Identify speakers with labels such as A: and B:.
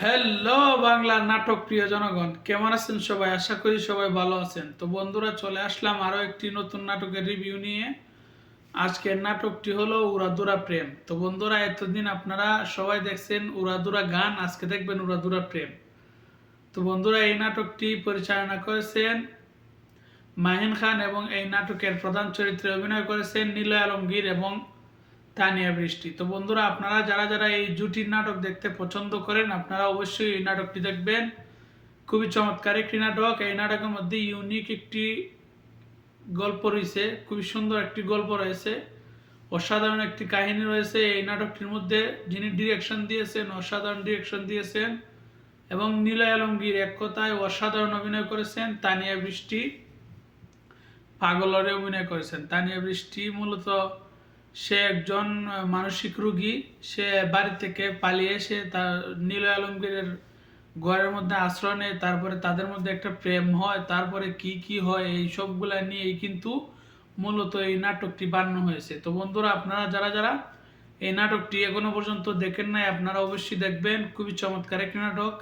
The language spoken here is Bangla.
A: হ্যালো বাংলা নাটক প্রিয় জনগণ, কেমন আছেন সবাই? আশা করি সবাই ভালো আছেন। তো বন্ধুরা, চলে আসলাম আরো একটি নতুন নাটকের রিভিউ নিয়ে। আজকের নাটকটি হলো উড়াদুরা প্রেম। তো বন্ধুরা, এতদিন আপনারা সবাই দেখছেন উড়াদুরা গান, আজকে দেখবেন উড়াদুরা প্রেম। তো বন্ধুরা, এই নাটকটি পরিচালনা করেছেন মাহিন খান এবং এই নাটকের প্রধান চরিত্রে অভিনয় করেছেন নিলয় আলমগীর এবং তানিয়া বৃষ্টি। তো বন্ধুরা, আপনারা যারা যারা এই জুটির নাটক দেখতে পছন্দ করেন, আপনারা অবশ্যই এই নাটকটি দেখবেন। খুবই চমৎকার একটি নাটক। এই নাটকের মধ্যে ইউনিক একটি গল্প রয়েছে, খুবই সুন্দর একটি গল্প রয়েছে, অসাধারণ একটি কাহিনী রয়েছে এই নাটকটির মধ্যে। যিনি ডিরেকশন দিয়েছেন, অসাধারণ ডিরেকশন দিয়েছেন এবং নিলয় আলমগীর এক কথায় অসাধারণ অভিনয় করেছেন। তানিয়া বৃষ্টি পাগলরে অভিনয় করেছেন। তানিয়া বৃষ্টি মূলত সে একজন মানসিক রোগী। সে বাড়ি থেকে পালিয়ে এসে তার নিলয় আলমগীরের ঘরের মধ্যে আশ্রয় নেয়। তারপরে তাদের মধ্যে একটা প্রেম হয়, তারপরে কি কি হয় এই সবগুলা নিয়েই কিন্তু মূলত এই নাটকটি বানানো হয়েছে। তো বন্ধুরা, আপনারা যারা যারা এই নাটকটি এখনো পর্যন্ত দেখেন নাই, আপনারা অবশ্যই দেখবেন। খুবই চমৎকার একটি নাটক।